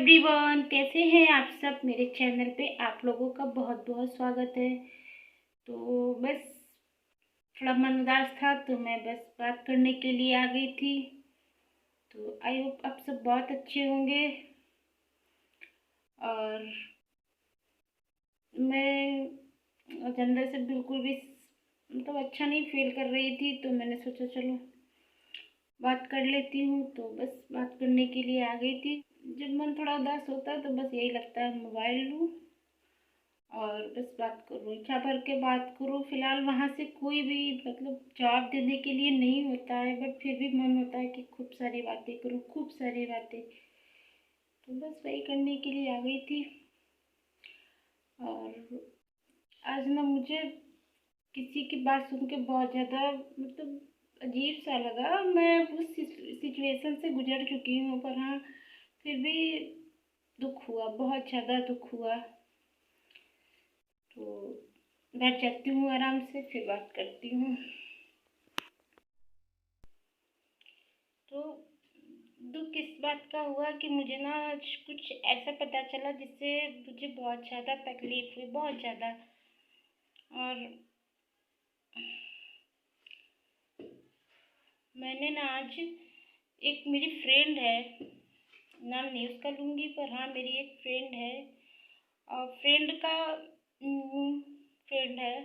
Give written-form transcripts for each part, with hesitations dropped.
Everyone, कैसे हैं आप सब। मेरे चैनल पे आप लोगों का बहुत बहुत स्वागत है। तो बस थोड़ा मन उदास था तो मैं बस बात करने के लिए आ गई थी। तो आई होप आप सब बहुत अच्छे होंगे। और मैं अंदर से बिल्कुल भी मतलब अच्छा नहीं फील कर रही थी, तो मैंने सोचा चलो बात कर लेती हूँ। तो बस बात करने के लिए आ गई थी। जब मन थोड़ा उदास होता है तो बस यही लगता है मोबाइल लूँ और बस बात करूँ, इच्छा भर के बात करूँ। फिलहाल वहाँ से कोई भी मतलब जवाब देने के लिए नहीं होता है, बट फिर भी मन होता है कि खूब सारी बातें करूँ, खूब सारी बातें। तो बस वही करने के लिए आ गई थी। और आज ना मुझे किसी की बात सुन के बहुत ज़्यादा मतलब अजीब सा लगा। मैं उस सिचुएशन से गुजर चुकी हूँ, पर हाँ फिर भी दुख हुआ, बहुत ज़्यादा दुख हुआ। तो बैठ जाती हूँ आराम से, फिर बात करती हूँ। तो दुख इस बात का हुआ कि मुझे ना आज कुछ ऐसा पता चला जिससे मुझे बहुत ज़्यादा तकलीफ हुई, बहुत ज़्यादा। और मैंने ना आज एक मेरी फ्रेंड है, नाम नहीं उसका लूँगी, पर हाँ मेरी एक फ्रेंड है और फ्रेंड का फ्रेंड है।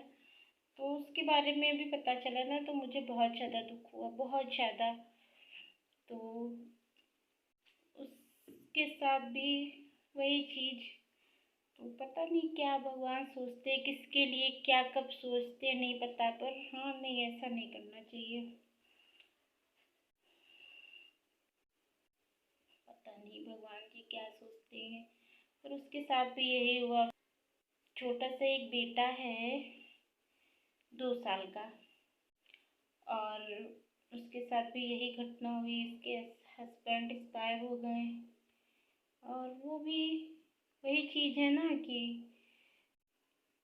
तो उसके बारे में भी पता चला ना, तो मुझे बहुत ज़्यादा दुख हुआ, बहुत ज़्यादा। तो उसके साथ भी वही चीज़। तो पता नहीं क्या भगवान सोचते हैं, किसके लिए क्या कब सोचते हैं नहीं पता, पर हाँ नहीं, ऐसा नहीं करना चाहिए। पता नहीं भगवान जी क्या सोचते हैं। पर उसके साथ भी यही हुआ। छोटा सा एक बेटा है, 2 साल का। और उसके साथ भी यही घटना हुई, इसके हस्बैंड एक्सपायर हो गए। और वो भी वही चीज़ है ना कि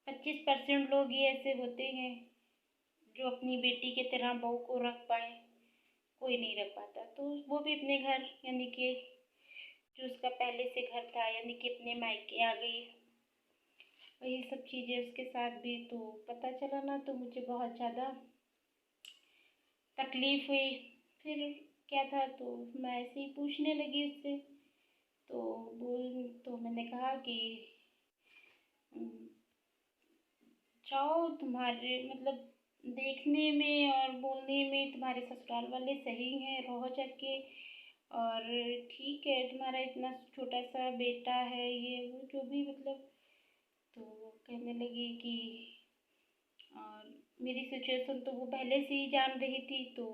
25% लोग ही ऐसे होते हैं जो अपनी बेटी की तरह बहू को रख पाए, कोई नहीं रख पाता। तो वो भी अपने घर यानी कि जो उसका पहले से घर था यानी कि अपने मायके आ गई। वही सब चीज़ें उसके साथ भी। तो पता चला ना, तो मुझे बहुत ज़्यादा तकलीफ़ हुई। फिर क्या था, तो मैं ऐसे ही पूछने लगी उससे। तो तो मैंने कहा कि जाओ, तुम्हारे मतलब देखने में और बोलने में तुम्हारे ससुराल वाले सही हैं, रहो जाके। और ठीक है, तुम्हारा इतना छोटा सा बेटा है, ये वो जो भी मतलब। तो कहने लगी कि और मेरी सिचुएशन तो वो पहले से ही जान रही थी, तो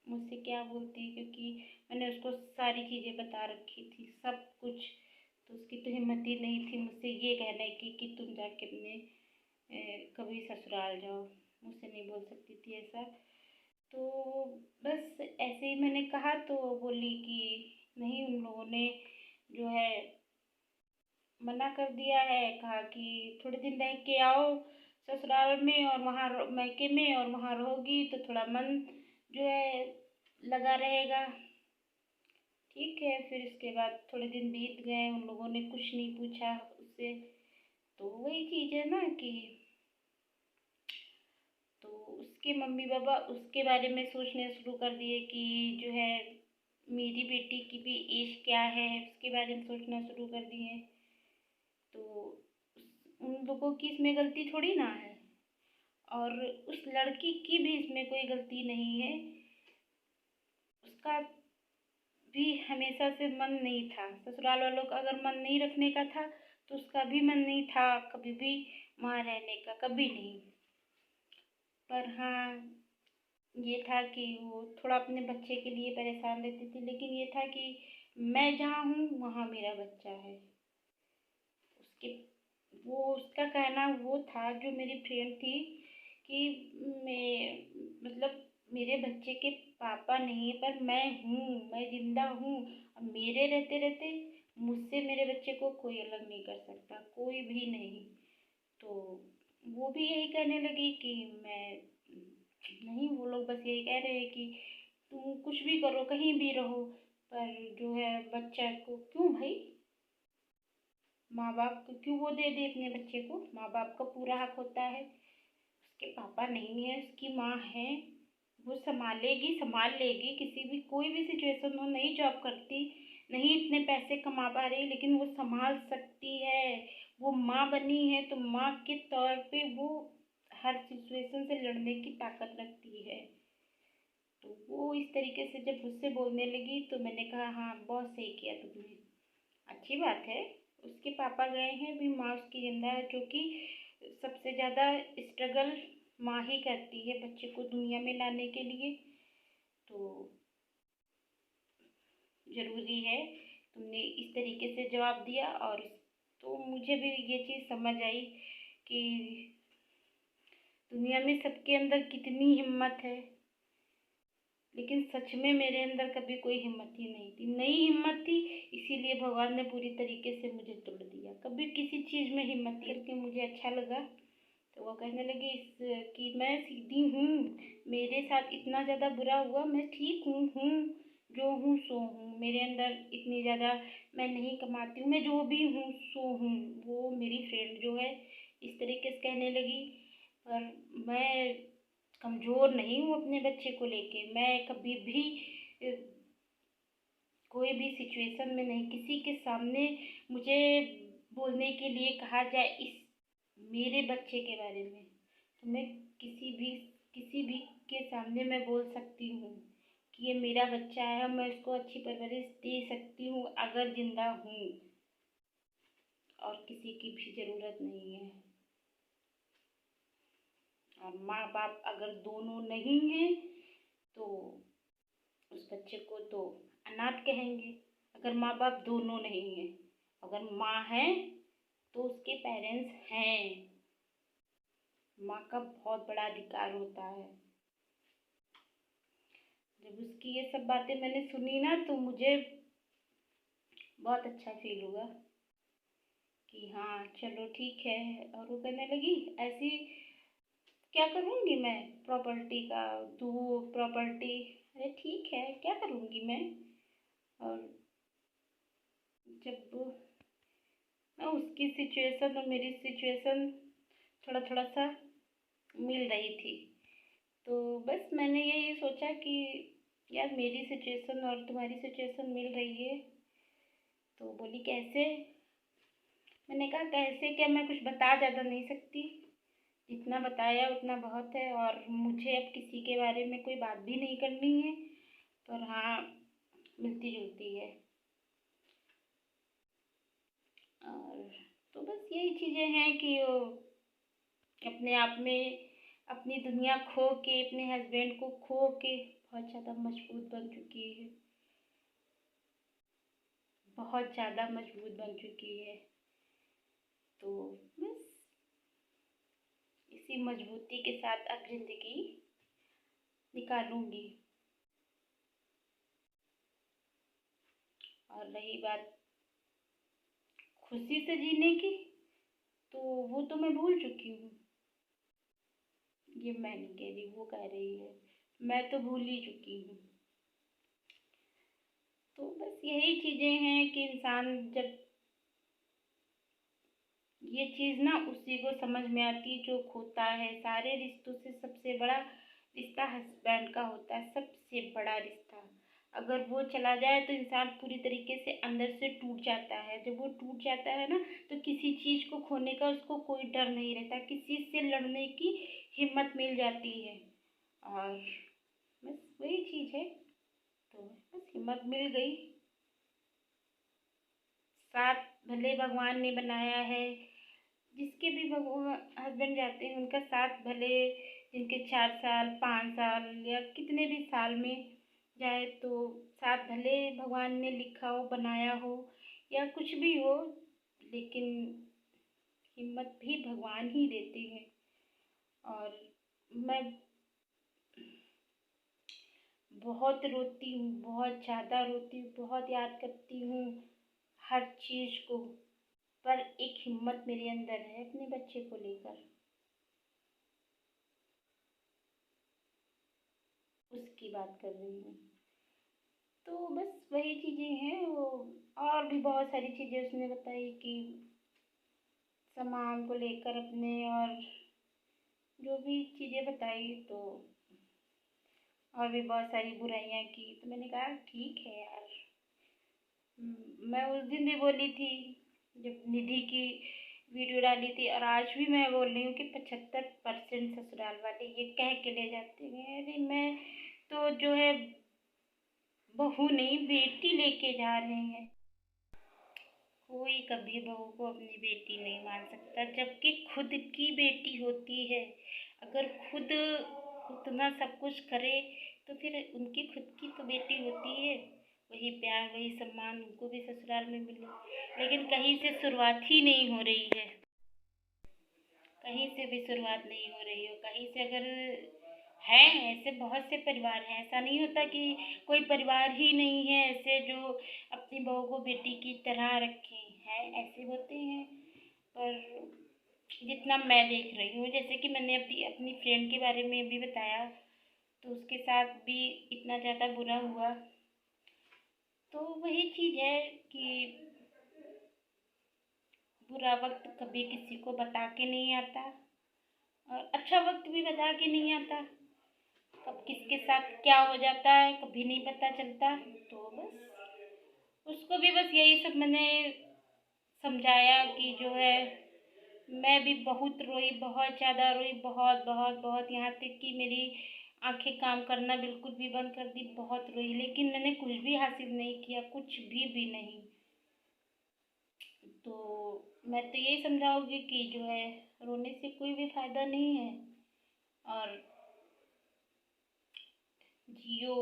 मुझसे क्या बोलती, क्योंकि मैंने उसको सारी चीज़ें बता रखी थी, सब कुछ। तो उसकी तो हिम्मत ही नहीं थी मुझसे ये कहने कि तुम जाके अपने कभी ससुराल जाओ। मुझसे नहीं बोल सकती थी ऐसा। तो बस ऐसे ही मैंने कहा, तो बोली कि नहीं, उन लोगों ने जो है मना कर दिया है, कहा कि थोड़े दिन रह के आओ ससुराल में और वहाँ मायके में, और वहाँ रहोगी तो थोड़ा मन जो है लगा रहेगा। ठीक है, फिर इसके बाद थोड़े दिन बीत गए, उन लोगों ने कुछ नहीं पूछा उससे। तो वही चीज़ है ना कि तो उसके मम्मी पापा उसके बारे में सोचने शुरू कर दिए कि जो है मेरी बेटी की भी एज क्या है, उसके बारे में सोचना शुरू कर दिए। तो उन लोगों की इसमें गलती थोड़ी ना है, और उस लड़की की भी इसमें कोई गलती नहीं है। उसका भी हमेशा से मन नहीं था, ससुराल वालों का अगर मन नहीं रखने का था तो उसका भी मन नहीं था कभी भी वहाँ रहने का, कभी नहीं। पर हाँ ये था कि वो थोड़ा अपने बच्चे के लिए परेशान रहती थी, लेकिन ये था कि मैं जहाँ हूँ वहाँ मेरा बच्चा है। उसके वो उसका कहना वो था, जो मेरी फ्रेंड थी, कि मैं मतलब मेरे बच्चे के पापा नहीं, पर मैं हूँ, मैं जिंदा हूँ। अब मेरे रहते रहते मुझसे मेरे बच्चे को कोई अलग नहीं कर सकता, कोई भी नहीं। तो वो भी यही कहने लगी कि मैं नहीं, वो लोग बस यही कह रहे हैं कि तुम कुछ भी करो, कहीं भी रहो, पर जो है बच्चा को क्यों भाई, माँ बाप को क्यों वो दे दे अपने बच्चे को? माँ बाप का पूरा हक होता है। उसके पापा नहीं है, उसकी माँ है, वो संभालेगी, संभाल लेगी। किसी भी कोई भी सिचुएशन हो, नहीं जॉब करती, नहीं इतने पैसे कमा पा रही, लेकिन वो संभाल सकती है। वो माँ बनी है तो माँ के तौर पे वो हर सिचुएशन से लड़ने की ताकत रखती है। तो वो इस तरीके से जब मुझसे बोलने लगी तो मैंने कहा हाँ बहुत सही किया तुमने, अच्छी बात है। उसके पापा गए हैं, भी माँ उसकी जिंदा है, क्योंकि सबसे ज़्यादा स्ट्रगल माँ ही करती है बच्चे को दुनिया में लाने के लिए। तो ज़रूरी है, तुमने इस तरीके से जवाब दिया। और तो मुझे भी ये चीज़ समझ आई कि दुनिया में सबके अंदर कितनी हिम्मत है, लेकिन सच में मेरे अंदर कभी कोई हिम्मत ही नहीं थी, नई हिम्मत थी। इसीलिए भगवान ने पूरी तरीके से मुझे तोड़ दिया। कभी किसी चीज़ में हिम्मत करके मुझे अच्छा लगा। तो वो कहने लगी इस कि मैं सीधी हूँ, मेरे साथ इतना ज़्यादा बुरा हुआ, मैं ठीक हूँ, जो हूँ सो हूँ। मेरे अंदर इतनी ज़्यादा मैं नहीं कमाती हूँ, मैं जो भी हूँ सो हूँ। वो मेरी फ्रेंड जो है इस तरीके से कहने लगी। पर मैं कमज़ोर नहीं हूँ अपने बच्चे को लेके। मैं कभी भी अ, कोई भी सिचुएशन में नहीं, किसी के सामने मुझे बोलने के लिए कहा जाए इस मेरे बच्चे के बारे में, तो मैं किसी भी के सामने मैं बोल सकती हूँ कि ये मेरा बच्चा है, मैं उसको अच्छी परवरिश दे सकती हूँ अगर जिंदा हूँ, और किसी की भी ज़रूरत नहीं है। और माँ बाप अगर दोनों नहीं हैं तो उस बच्चे को तो अनाथ कहेंगे। अगर माँ बाप दोनों नहीं हैं, अगर माँ है तो उसके पेरेंट्स हैं। माँ का बहुत बड़ा अधिकार होता है। जब उसकी ये सब बातें मैंने सुनी ना तो मुझे बहुत अच्छा फील हुआ कि हाँ चलो ठीक है। और वो कहने लगी ऐसी क्या करूँगी मैं, प्रॉपर्टी का तू प्रॉपर्टी, अरे ठीक है क्या करूँगी मैं। और जब मैं उसकी सिचुएशन और मेरी सिचुएशन थोड़ा थोड़ा सा मिल रही थी, तो बस मैंने यही सोचा कि यार मेरी सिचुएशन और तुम्हारी सिचुएशन मिल रही है। तो बोली कैसे? मैंने कहा कैसे क्या, मैं कुछ बता ज़्यादा नहीं सकती, जितना बताया उतना बहुत है। और मुझे अब किसी के बारे में कोई बात भी नहीं करनी है, पर हाँ मिलती जुलती है। और तो बस यही चीज़ें हैं कि वो अपने आप में अपनी दुनिया खो के, अपने हस्बैंड को खो के बहुत ज़्यादा मजबूत बन चुकी है, बहुत ज़्यादा मजबूत बन चुकी है। तो बस इसी मजबूती के साथ अब ज़िंदगी निकालूंगी। और रही बात खुशी से जीने की, तो वो तो मैं भूल चुकी हूँ। ये मैं नहीं कह रही, वो कह रही है, मैं तो भूल ही चुकी हूँ। तो बस यही चीज़ें हैं कि इंसान जब ये चीज़ ना उसी को समझ में आती है जो खोता है। सारे रिश्तों से सबसे बड़ा रिश्ता हस्बैंड का होता है, सबसे बड़ा रिश्ता। अगर वो चला जाए तो इंसान पूरी तरीके से अंदर से टूट जाता है। जब वो टूट जाता है ना तो किसी चीज़ को खोने का उसको कोई डर नहीं रहता, किसी से लड़ने की हिम्मत मिल जाती है। और बस वही चीज़ है। तो बस हिम्मत मिल गई। साथ भले भगवान ने बनाया है, जिसके भी भगवान हस्बैंड जाते हैं उनका साथ भले जिनके 4 साल 5 साल या कितने भी साल में जाए, तो साथ भले भगवान ने लिखा हो बनाया हो या कुछ भी हो, लेकिन हिम्मत भी भगवान ही देते हैं। और मैं बहुत रोती हूँ, बहुत ज़्यादा रोती हूँ, बहुत याद करती हूँ हर चीज़ को, पर एक हिम्मत मेरे अंदर है अपने बच्चे को लेकर, उसकी बात कर रही हूँ। तो बस वही चीज़ें हैं वो। और भी बहुत सारी चीज़ें उसने बताई कि सामान को लेकर अपने, और जो भी चीज़ें बताई, तो और भी बहुत सारी बुराइयां की। तो मैंने कहा ठीक है यार। मैं उस दिन भी बोली थी जब निधि की वीडियो डाली थी, और आज भी मैं बोल रही हूँ कि 75% ससुराल वाले ये कह के ले जाते हैं, अरे मैं तो जो है बहू नहीं बेटी लेके जा रहे हैं। कोई कभी बहू को अपनी बेटी नहीं मान सकता, जबकि खुद की बेटी होती है। अगर खुद उतना सब कुछ करे तो फिर उनकी खुद की तो बेटी होती है। वही प्यार वही सम्मान उनको भी ससुराल में मिले, लेकिन कहीं से शुरुआत ही नहीं हो रही है। कहीं से भी शुरुआत नहीं हो रही हो। कहीं से अगर है, ऐसे बहुत से परिवार हैं, ऐसा नहीं होता कि कोई परिवार ही नहीं है ऐसे जो अपनी बहू को बेटी की तरह रखे हैं, ऐसे होते हैं। पर जितना मैं देख रही हूँ, जैसे कि मैंने अपनी अपनी फ्रेंड के बारे में भी बताया, तो उसके साथ भी इतना ज़्यादा बुरा हुआ। तो वही चीज़ है कि बुरा वक्त कभी किसी को बता के नहीं आता, और अच्छा वक्त भी बता के नहीं आता। कब किसके साथ क्या हो जाता है कभी नहीं पता चलता। तो बस उसको भी बस यही सब मैंने समझाया कि जो है मैं भी बहुत रोई, बहुत ज़्यादा रोई, बहुत बहुत बहुत, यहाँ तक कि मेरी आंखें काम करना बिल्कुल भी बंद कर दी। बहुत रोई, लेकिन मैंने कुछ भी हासिल नहीं किया, कुछ भी नहीं। तो मैं तो यही समझाऊंगी कि जो है रोने से कोई भी फायदा नहीं है, और जियो,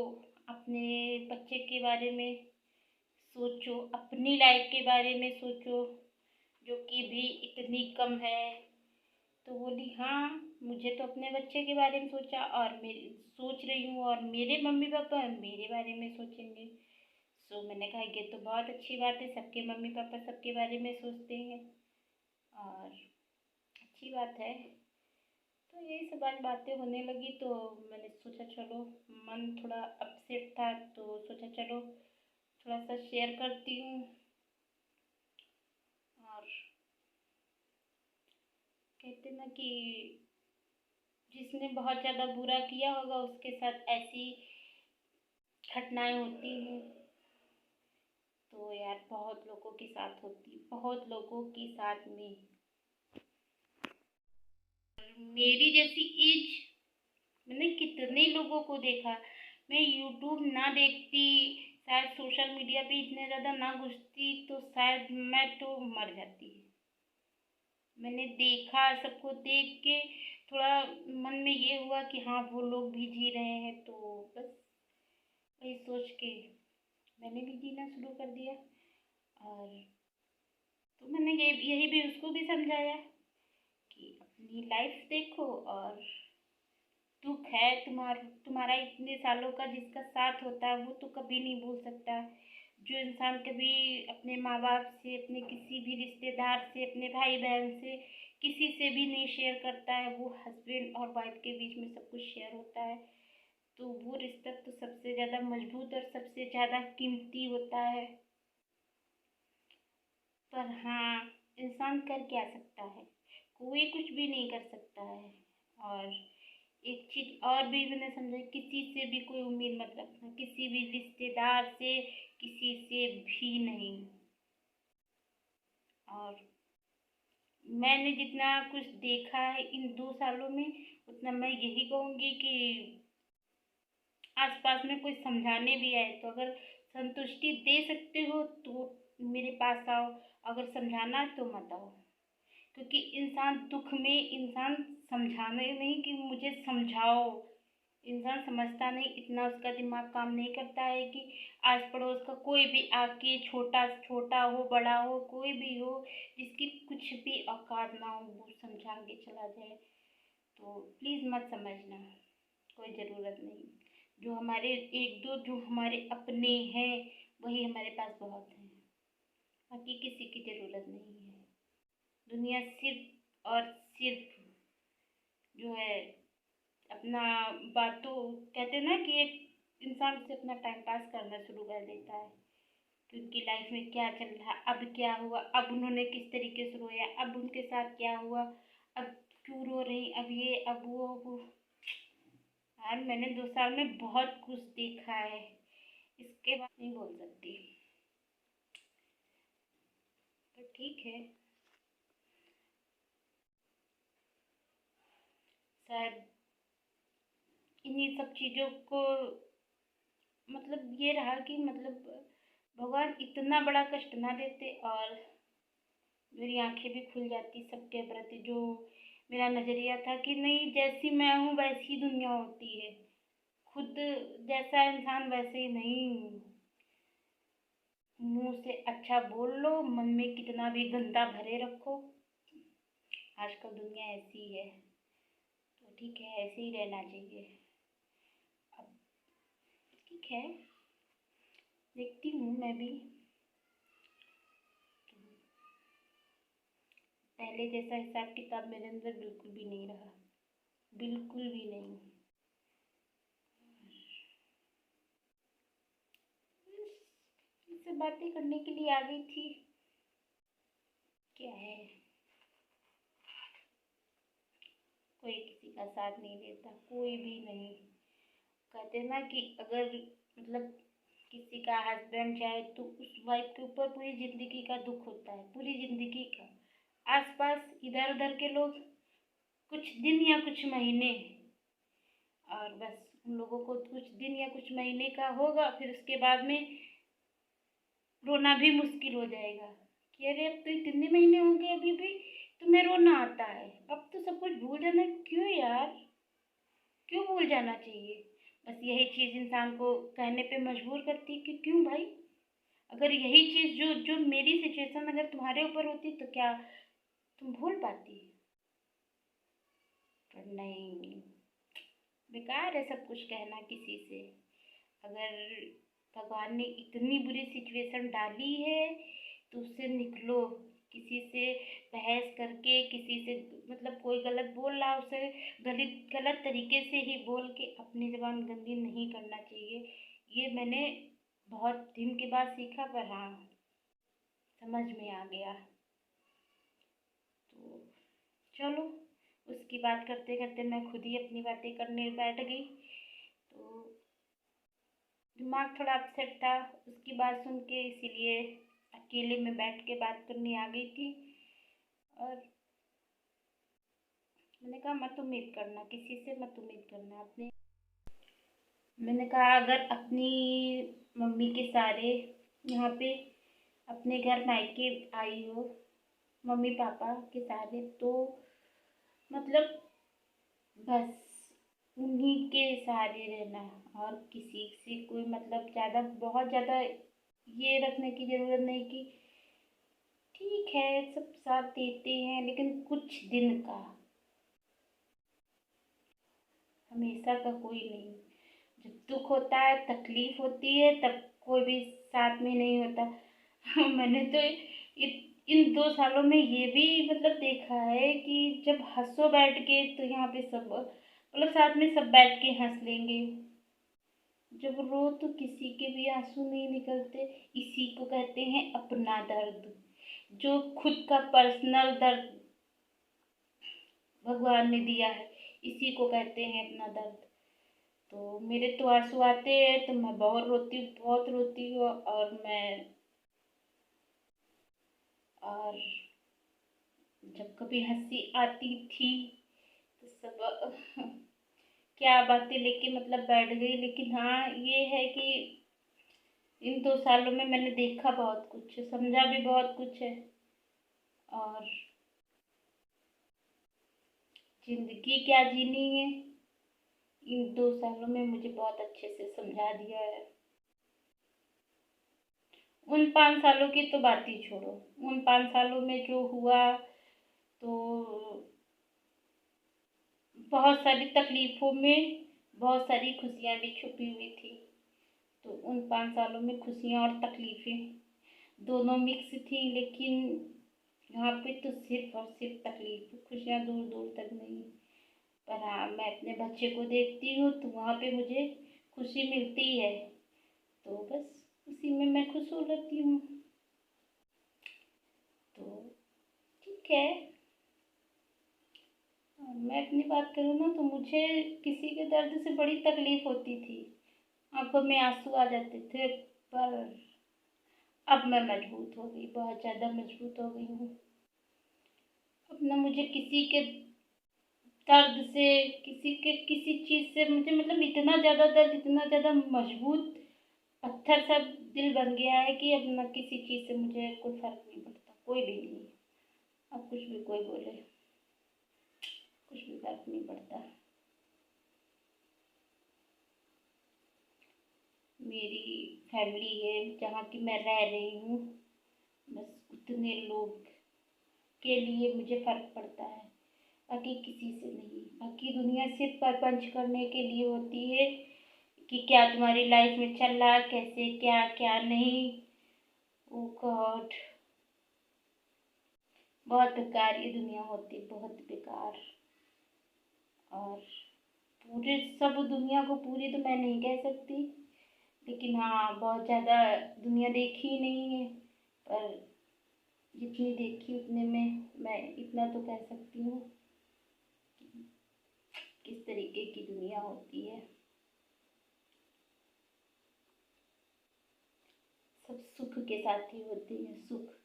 अपने बच्चे के बारे में सोचो, अपनी लाइफ के बारे में सोचो, जो कि भी इतनी कम है। तो बोली हाँ, मुझे तो अपने बच्चे के बारे में सोचा, और मेरी सोच रही हूँ, और मेरे मम्मी पापा मेरे बारे में सोचेंगे। सो मैंने कहा ये तो बहुत अच्छी बात है, सबके मम्मी पापा सबके बारे में सोचते हैं, और अच्छी बात है। तो यही सब आज बातें होने लगी, तो मैंने सोचा चलो, मन थोड़ा अपसेट था, तो सोचा चलो थोड़ा सा शेयर करती हूँ। और कहते ना कि जिसने बहुत ज़्यादा बुरा किया होगा उसके साथ ऐसी घटनाएं होती हैं। तो यार बहुत लोगों के साथ होती, बहुत लोगों के साथ में। मेरी जैसी एज मैंने कितने लोगों को देखा। मैं यूट्यूब ना देखती, शायद सोशल मीडिया पे इतने ज़्यादा ना घुसती, तो शायद मैं तो मर जाती। मैंने देखा, सबको देख के थोड़ा मन में ये हुआ कि हाँ वो लोग भी जी रहे हैं, तो बस वही सोच के मैंने भी जीना शुरू कर दिया। और तो मैंने ये यही भी उसको भी समझाया कि अपनी लाइफ देखो, और दुख है तुम्हारा इतने सालों का जिसका साथ होता है वो तो कभी नहीं भूल सकता। जो इंसान कभी अपने माँ बाप से, अपने किसी भी रिश्तेदार से, अपने भाई बहन से, किसी से भी नहीं शेयर करता है, वो हस्बैंड और वाइफ के बीच में सब कुछ शेयर होता है। तो वो रिश्ता तो सबसे ज़्यादा मजबूत और सबसे ज़्यादा कीमती होता है। पर हाँ, इंसान कर क्या सकता है, कोई कुछ भी नहीं कर सकता है। और एक चीज और भी मैंने समझा, किसी से भी कोई उम्मीद मत रखना, किसी भी रिश्तेदार से, किसी से भी नहीं। और मैंने जितना कुछ देखा है इन 2 सालों में, उतना मैं यही कहूँगी कि आसपास में कोई समझाने भी आए तो अगर संतुष्टि दे सकते हो तो मेरे पास आओ, अगर समझाना है तो मत आओ। क्योंकि इंसान दुख में, इंसान समझाने नहीं कि मुझे समझाओ, इंसान समझता नहीं, इतना उसका दिमाग काम नहीं करता है कि आस पड़ोस का कोई भी आके, छोटा छोटा हो बड़ा हो कोई भी हो, जिसकी कुछ भी औकात ना हो, वो समझा के चला जाए। तो प्लीज़ मत समझना, कोई ज़रूरत नहीं। जो हमारे एक दो जो हमारे अपने हैं वही हमारे पास बहुत हैं, बाकी किसी की ज़रूरत नहीं है। दुनिया सिर्फ और सिर्फ जो है अपना बातों, कहते हैं ना कि एक इंसान से अपना टाइम पास करना शुरू कर देता है। कि उनकी लाइफ में क्या चल रहा, अब क्या हुआ, अब उन्होंने किस तरीके से रोया, अब उनके साथ क्या हुआ, अब क्यों रो रही, अब ये अब वो। यार मैंने 2 साल में बहुत कुछ देखा है, इसके बाद नहीं बोल सकती। तो ठीक है, शायद इन्हीं सब चीज़ों को मतलब ये रहा कि मतलब भगवान इतना बड़ा कष्ट ना देते और मेरी आंखें भी खुल जाती सबके प्रति। जो मेरा नज़रिया था कि नहीं, जैसी मैं हूँ वैसी ही दुनिया होती है, खुद जैसा इंसान वैसे ही नहीं। मुंह से अच्छा बोल लो, मन में कितना भी गंदा भरे रखो, आजकल दुनिया ऐसी है। तो ठीक है, ऐसे ही रहना चाहिए। अब ठीक है, देखती हूँ मैं भी। पहले जैसा हिसाब किताब मेरे अंदर बिल्कुल भी नहीं रहा, बिल्कुल भी नहीं। इससे बातें करने के लिए आ गई थी। क्या है, कोई किसी का साथ नहीं देता, कोई भी नहीं। कहते ना कि अगर मतलब किसी का हस्बैंड जाए तो उस वाइफ के ऊपर पूरी जिंदगी का दुख होता है, पूरी जिंदगी का। आसपास इधर उधर के लोग कुछ दिन या कुछ महीने, और बस उन लोगों को कुछ दिन या कुछ महीने का होगा, फिर उसके बाद में रोना भी मुश्किल हो जाएगा कि अरे अब तो इतने महीने हो गए, अभी भी तुम्हें रोना आता है, अब तो सब कुछ भूल जाना। क्यों यार, क्यों भूल जाना चाहिए? बस यही चीज़ इंसान को कहने पे मजबूर करती है कि क्यों भाई, अगर यही चीज़ जो जो मेरी सिचुएशन अगर तुम्हारे ऊपर होती तो क्या तुम भूल पाती? पर नहीं, बेकार है सब कुछ कहना किसी से। अगर भगवान ने इतनी बुरी सिचुएशन डाली है तो उससे निकलो। किसी से बहस करके, किसी से मतलब कोई गलत बोल रहा उसे गलत गलत तरीके से ही बोल के अपनी ज़बान गंदी नहीं करना चाहिए। ये मैंने बहुत दिन के बाद सीखा, पर हाँ समझ में आ गया। तो चलो, उसकी बात करते करते मैं खुद ही अपनी बातें करने बैठ गई। तो दिमाग थोड़ा अपसेट था उसकी बात सुन के, इसीलिए अकेले में बैठ के बात करने आ गई थी। और मैंने कहा मत उम्मीद करना, किसी से मत उम्मीद करना अपने। मैंने कहा अगर अपनी मम्मी के सारे यहाँ पे अपने घर मायके आई हो, मम्मी पापा के सारे, तो मतलब बस उन्हीं के सहारे रहना, और किसी से कोई मतलब ज़्यादा बहुत ज़्यादा ये रखने की ज़रूरत नहीं कि ठीक है सब साथ देते हैं लेकिन कुछ दिन का, हमेशा का कोई नहीं। जब दुख होता है, तकलीफ होती है, तब कोई भी साथ में नहीं होता। मैंने तो इन 2 सालों में ये भी मतलब देखा है कि जब हंसो बैठ के तो यहाँ पे सब मतलब साथ में सब बैठ के हंस लेंगे, जब रो तो किसी के भी आंसू नहीं निकलते। इसी को कहते हैं अपना दर्द, जो खुद का पर्सनल दर्द भगवान ने दिया है, इसी को कहते हैं अपना दर्द। तो मेरे तो आंसू आते हैं तो मैं बहुत रोती हूँ, बहुत रोती हूँ। और जब कभी हंसी आती थी तो सब क्या बातें लेके मतलब बैठ गई। लेकिन हाँ ये है कि इन 2 सालों में मैंने देखा बहुत कुछ है, समझा भी बहुत कुछ है, और जिंदगी क्या जीनी है इन 2 सालों में मुझे बहुत अच्छे से समझा दिया है। उन 5 सालों की तो बात ही छोड़ो, उन 5 सालों में जो हुआ तो बहुत सारी तकलीफों में बहुत सारी खुशियाँ भी छुपी हुई थी। तो उन 5 सालों में खुशियाँ और तकलीफें दोनों मिक्स थी, लेकिन यहाँ पे तो सिर्फ और सिर्फ तकलीफ, खुशियाँ दूर दूर तक नहीं। पर हाँ मैं अपने बच्चे को देखती हूँ तो वहाँ पे मुझे खुशी मिलती है। तो बस उसी में मैं खुश हो लेती हूँ। तो ठीक है। मैं अपनी बात करूँ ना तो मुझे किसी के दर्द से बड़ी तकलीफ होती थी, आंखों में आंसू आ जाते थे, पर अब मैं मजबूत हो गई, बहुत ज़्यादा मजबूत हो गई हूँ। अब ना मुझे किसी के दर्द से, किसी के किसी चीज़ से मुझे मतलब इतना ज़्यादा दर्द, इतना ज़्यादा मजबूत पत्थर सा दिल बन गया है कि अब ना किसी चीज़ से मुझे कोई फर्क नहीं पड़ता, कोई भी नहीं। अब कुछ भी कोई बोले, कुछ भी फर्क नहीं पड़ता। मेरी फैमिली है जहाँ की मैं रह रही हूँ, बस उतने लोग के लिए मुझे फर्क पड़ता है, बाकी किसी से नहीं। बाकी दुनिया सिर्फ परपंच करने के लिए होती है कि क्या तुम्हारी लाइफ में चल रहा, कैसे, क्या क्या नहीं। ओ गॉड, बहुत बेकार ये दुनिया होती, बहुत बेकार। और पूरे सब दुनिया को पूरी तो मैं नहीं कह सकती, लेकिन हाँ बहुत ज़्यादा दुनिया देखी ही नहीं है, पर जितनी देखी उतने में मैं इतना तो कह सकती हूँ कि किस तरीके की दुनिया होती है। सब सुख के साथ ही होते हैं, सुख।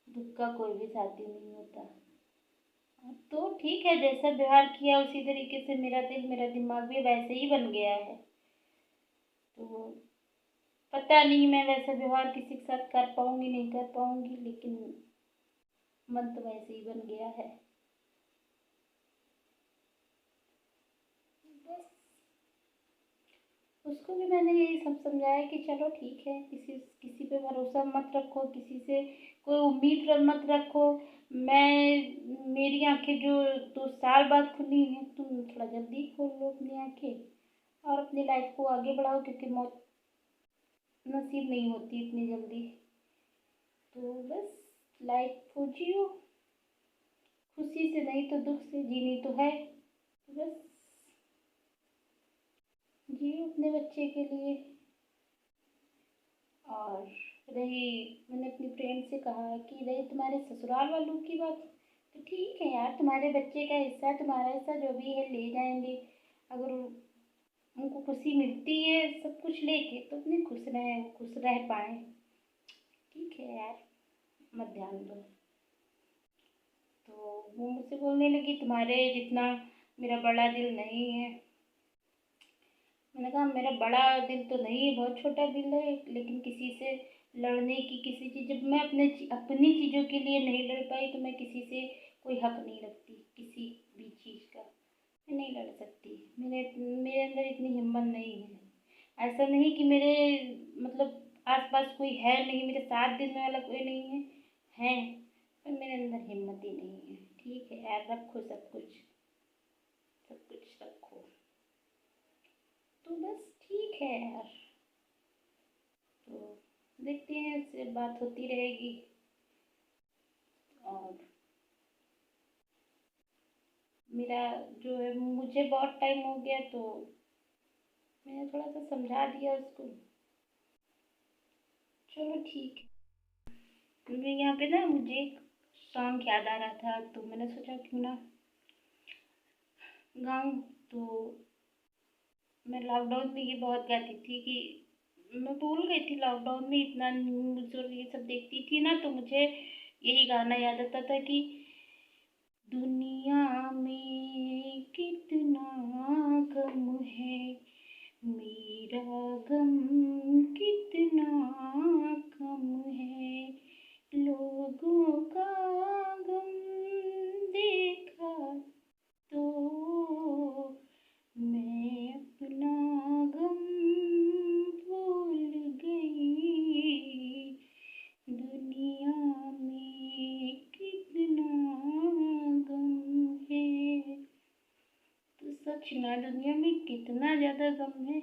दुख का कोई भी साथी नहीं होता। तो ठीक है, जैसा व्यवहार किया उसी तरीके से मेरा दिल, मेरा दिमाग भी वैसे ही बन गया है। तो पता नहीं मैं वैसा व्यवहार किसी के साथ कर पाऊंगी नहीं कर पाऊंगी, लेकिन मन तो वैसे ही बन गया है। बस उसको भी मैंने यही सब समझाया कि चलो ठीक है, किसी किसी पे भरोसा मत रखो, किसी से कोई उम्मीद मत रखो। मेरी आंखें जो 2 साल बाद खुली हैं, तुम थोड़ा जल्दी खोल लो अपनी आंखें और अपनी लाइफ को आगे बढ़ाओ, क्योंकि मौत नसीब नहीं होती इतनी जल्दी। तो बस लाइफ को जियो, खुशी से नहीं तो दुख से जीनी तो है। तो बस जियो अपने बच्चे के लिए। और रही, मैंने अपनी फ्रेंड से कहा कि रही तुम्हारे ससुराल वालों की बात, तो ठीक है यार, तुम्हारे बच्चे का हिस्सा, तुम्हारा हिस्सा जो भी है ले जाएंगे। अगर उनको खुशी मिलती है सब कुछ लेके, तो अपने खुश रहें, खुश रह पाए। ठीक है यार, मत ध्यान दो। तो वो मुझसे बोलने लगी तुम्हारे जितना मेरा बड़ा दिल नहीं है। मैंने कहा मेरा बड़ा दिल तो नहीं है, बहुत छोटा दिल है, लेकिन किसी से लड़ने की, किसी चीज़, जब मैं अपनी चीज़ों के लिए नहीं लड़ पाई तो मैं किसी से कोई हक नहीं रखती, किसी भी चीज़ का मैं नहीं लड़ सकती। मेरे मेरे अंदर इतनी हिम्मत नहीं है। ऐसा नहीं कि मेरे मतलब आसपास कोई है नहीं, मेरे साथ देने वाला कोई नहीं है, है, पर मेरे अंदर हिम्मत ही नहीं है। ठीक है यार, रखो सब कुछ, सब कुछ रखो। तो बस ठीक है यार। तो देखते हैं, उससे बात होती रहेगी। और मेरा जो है, मुझे बहुत टाइम हो गया, तो मैंने थोड़ा सा समझा दिया उसको। चलो ठीक है। मैं यहाँ पे ना, मुझे एक सॉन्ग याद आ रहा था, तो मैंने सोचा क्यों ना गाऊं। तो मैं लॉकडाउन में ये बहुत गाती थी कि मैं भूल गई थी, लॉकडाउन में इतना न्यूज़ और ये सब देखती थी ना, तो मुझे यही गाना याद आता था कि दुनिया में कितना गम है, मेरा गम कितना कम है, लोगों का गम देखा तो मैं अपना गम भूल गई, दुनिया में कितना गम है। तो सच ना, दुनिया में कितना ज़्यादा गम है।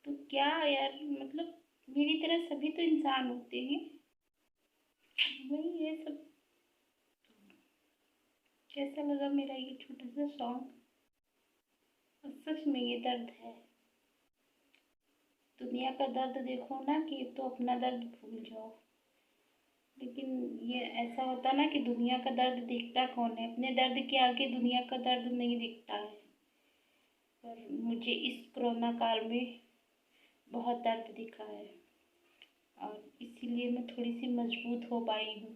तो क्या यार, मतलब मेरी तरह सभी तो इंसान होते हैं। वही है सब। कैसा लगा मेरा ये छोटा सा सॉन्ग? और सच में ये दर्द है। दुनिया का दर्द देखो ना कि तो अपना दर्द भूल जाओ। लेकिन ये ऐसा होता ना कि दुनिया का दर्द देखता कौन है, अपने दर्द के आगे दुनिया का दर्द नहीं दिखता है। पर मुझे इस कोरोना काल में बहुत दर्द दिखा है और इसीलिए मैं थोड़ी सी मजबूत हो पाई हूँ।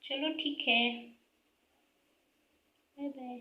चलो ठीक है, बाय बाय।